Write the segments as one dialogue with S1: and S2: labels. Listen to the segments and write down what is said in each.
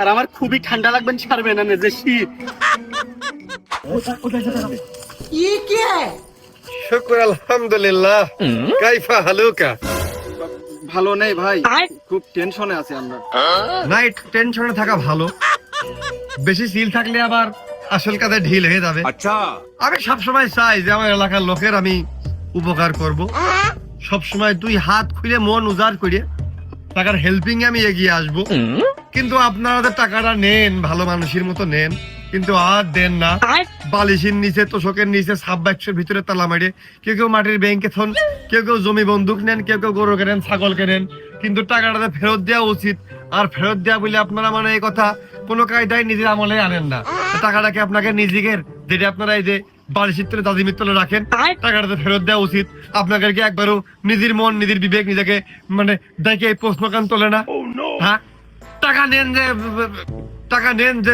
S1: আর আমার খুবই ঠান্ডা লাগবেন ছাড়বে না যে শীত।
S2: শুকর আলহামদুলিল্লাহ। কাইফা হালুকা?
S1: ভালো নেই ভাই, খুব টেনশনে আছি আমরা।
S2: নাইট টেনশনে থাকা ভালো, বেশি সিল থাকলে আবার আসল কাজে ঢিল হয়ে যাবে। আচ্ছা, আমি সবসময় চাই যে আমার এলাকার লোকের আমি উপকার করব। সবসময় দুই হাত খুলে মন উজাড় করে টাকার হেল্পিং আমি এগিয়ে আসব। কিন্তু আপনারা টাকাটা নেন, ভালো মানুষের মতো নেন, কিন্তু আর দেন না। বালিশের নিচে, তোষকের নিচে, সাব বাক্সের ভিতরে তালা মারে। কেউ কেউ মাটির ব্যাংকে থন, কেউ কেউ জমি বন্দুক নেন, কেউ কেউ গরু কেনেন, ছাগল কেনেন। কিন্তু টাকাটা ফেরত দেওয়া উচিত। আর ফেরত দেওয়া বলে আপনারা মানে এই কথা কোনো কায়দায় নিজের আমলে আনেন না। টাকাটাকে আপনাকে নিজের, যেটা আপনারা এই যে বালিশের তলে, দাদিমির তলে রাখেন, টাকাটা ফেরত দেওয়া উচিত। আপনাকে কি একবারও নিজের মন, নিজের বিবেক নিজেকে মানে দেখে এই প্রশ্নকান তোলে না? হ্যাঁ, টাকা নেন যে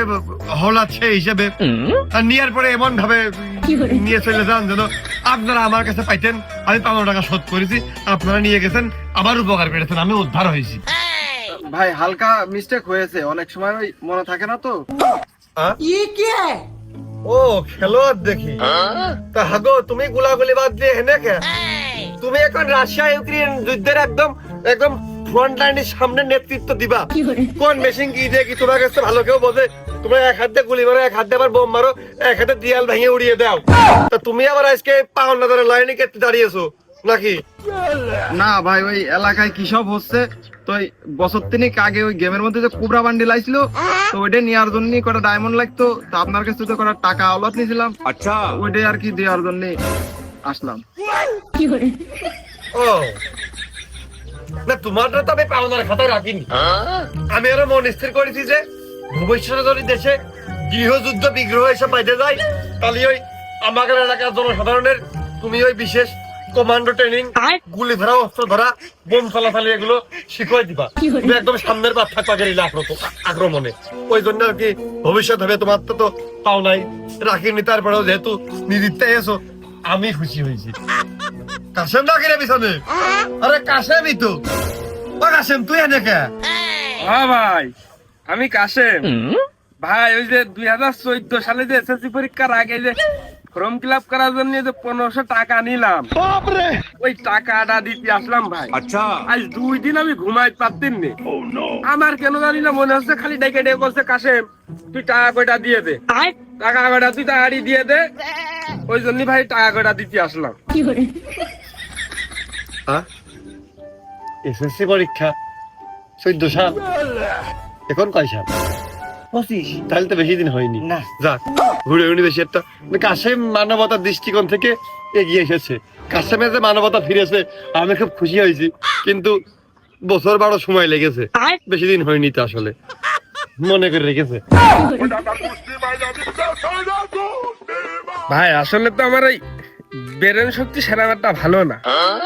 S2: হলাৎ সেই হিসেবে, আর নেওয়ার পরে এমন ভাবে নিয়ে চলে যান যেন আপনারা আমার কাছে পাইতেন আমি ৫০০ টাকা শোধ করেছি, আপনারা নিয়ে গেছেন, আবার উপকার পেয়েছেন, আমি উদ্ধার হয়েছি।
S1: ভাই হালকা মিস্টেক হয়েছে, অনেক সময় ওই মনে থাকে না তো।
S2: ও খেলোয়াড় দেখি। তা হাগো, তুমি গুলাগুলি বাদ দিয়ে হেনে কে? তুমি এখন রাশিয়া ইউক্রেন যুদ্ধের একদম একদম ফ্রন্ট লাইনের সামনে নেতৃত্ব দিবা। কোন মেশিন কি দিয়ে কি তোমার কাছে ভালো কেউ বোঝে? তোমরা এক হাত দিয়ে গুলি মারো, এক হাত দিয়ে আবার বোম মারো, এক হাতে দেয়াল ভেঙে উড়িয়ে দাও। তা তুমি আবার আজকে ৫০০ লাইনে কেটে দাঁড়িয়েছো নাকি?
S1: না ভাই, ওই এলাকায় কি সব হচ্ছে তো বছর ৩ আগে ওই গেমের মধ্যে যে কোবরা বান্ডিল আইছিল, তো ওইটা নেওয়ার জন্য কটা ডায়মন্ড লাগতো, তো আপনার কাছে তো কটা টাকা আওলাদ নিয়েছিলাম। আচ্ছা, ওইটাই আর কি দেওয়ার জন্য আসলাম।
S2: ও না, তোমারটা তো আমি পাওনার খাতায় রাখিনি। আমি আরো মন স্থির করেছি যে ভবিষ্যতে যদি দেশে গৃহযুদ্ধ বিগ্রহ এসব বাইতে যায়, তাহলে ওই আমাদের এলাকার জনসাধারণের তুমি ওই বিশেষ কমান্ডো ট্রেনিং, গুলি ধরা, অস্ত্র ধরা, বোম চালাচালি এগুলো শিখিয়ে দিবা। তুমি একদম সামনের পাত থাকবা গেরিলা আক্রমণে। ওই জন্য আর কি ভবিষ্যৎ হবে। তোমার তো পাও নাই রাখিনি, তারপরেও যেহেতু নিদিতে এসো, আমি খুশি হয়েছি। কাশেম না কিনে পিছনে? আরে কাশেমই তো। ও কাশেম, তুই এনে কে?
S3: হ্যাঁ ভাই, আমি কাশেম ভাই। ওই যে 2014 সালে যে এসএসসি পরীক্ষার আগে যে ফর্ম ফিল আপ করার জন্য যে 1500 টাকা নিলাম, ওই টাকাটা দিতে আসলাম ভাই। আচ্ছা, আজ 2 দিন আমি ঘুমাইতে পারতেন না। আমার কেন জানি না মনে হচ্ছে খালি ডেকে ডেকে বলছে, কাশেম তুই টাকা কয়টা দিয়ে দে, টাকা কয়টা তুই তাড়াতাড়ি দিয়ে দে। ওই জন্য ভাই টাকা কয়টা দিতে আসলাম।
S2: এসএসসি পরীক্ষা 14 সাল, এখন কয় সাল?
S1: 25।
S2: তাহলে তো বেশি দিন হয়নি। না যাক, ঘুরে ঘুরে বেশি একটা। কাশেম মানবতার দৃষ্টিকোণ থেকে এগিয়ে এসেছে। কাশেমের যে মানবতা ফিরেছে, আমি খুব খুশি হয়েছি। কিন্তু বছর 12 সময় লেগেছে, বেশি দিন হয়নি তো আসলে। মনে করে রেখেছে
S3: ভাই। আসলে তো আমার ওই ব্রেন শক্তি সেরামাটা ভালো না,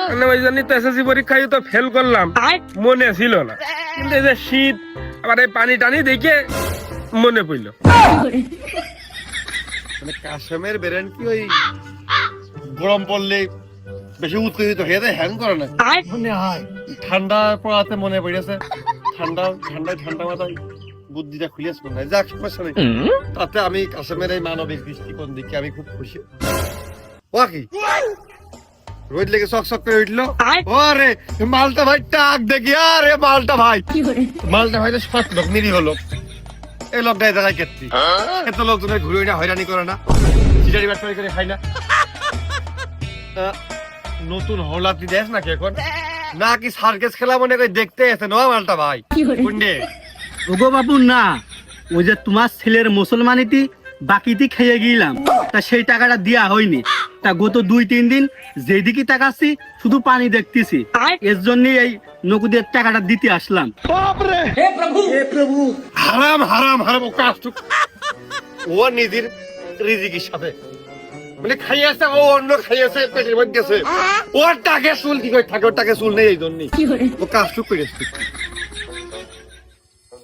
S3: মানে ওই জন্য তো এসএসসি পরীক্ষায় তো ফেল করলাম, মনে ছিল না। কিন্তু এই যে শীত, আবার এই পানি টানি দেখে মনে পড়লো।
S2: মানে কাশেমের বেরেন কি ওই গরম পড়লে বেশি উত্তেজিত হয়ে যায়, হ্যাং করে না? ঠান্ডা পড়াতে মনে পড়েছে, ঠান্ডা মাথায় বুদ্ধিটা খুলিয়েছে মনে হয়। যাক, সমস্যা নেই। তাতে আমি কাশেমের এই মানবিক দৃষ্টিকোণ দেখে আমি খুব খুশি। ওয়াকি রোদ লেগে চকচক করে উঠলো। আরে মালটা ভাই টাক দেখি, আরে মালটা ভাই তো 7 লোক নিরীহ লোক। এই লোকটা এই জায়গায় কেটছি, এত লোকজনের ঘুরে না হয়রানি করে না, চিটারি বাটপারি করে খাই না। নতুন হলাতি দেশ নাকি এখন, নাকি সার্কেস খেলা মনে করে দেখতে এসে নয় মালটা ভাই? কুন্ডে
S1: ওগো বাবু না, ওই যে তোমার ছেলের মুসলমানিটি বাকিটি খেয়ে গিয়েলাম, তা সেই টাকাটা দেওয়া হয়নি। তা গত 2-3 দিন যেদিকে তাকাচ্ছি শুধু পানি দেখতেছি, এর জন্য এই নকুদের টাকাটা দিতে আসলাম।
S2: হারাম হারাম হারাম। ও কাজটুক ও নিজের রিজিকের সাথে মানে খাইয়াছে, ও অন্য খাইয়াছে, পেটের মধ্যে গেছে। ওর টাকে চুল কি করে থাকে? ওর টাকে চুল নেই, এই জন্যই ও কাজটুক করেছে।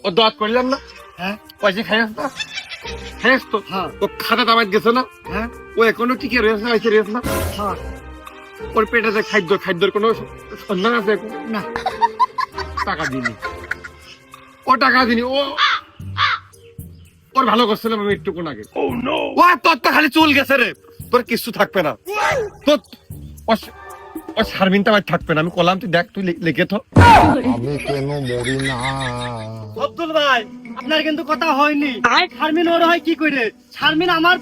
S2: ও দাঁত করলাম না, হ্যাঁ পয়সা খাইয়াস না, খাইয়াস তো, ও খাতা দামাত গেছে না, হ্যাঁ ও এখনো টিকে রয়েছে না, এসে রয়েছে না। ওর পেটে যে খাদ্যর কোনো সন্ধান আছে না? টাকা দিনি, ও টাকা দিনি, ও ওর ভালো করছিলাম আমি একটু কোন আগে ও তোর তো খালি চুল গেছে রে, তোর কিছু থাকবে না তোর। ও শারমিনটা আমার থাকবে না, আমি কলাম তুই দেখ, তুই লিখে তো।
S4: আমি কেন মরি না?
S1: আব্দুল ভাই আপনার কিন্তু কথা হয়নি। শারমিন ওর হয় কি করে? শারমিন আমার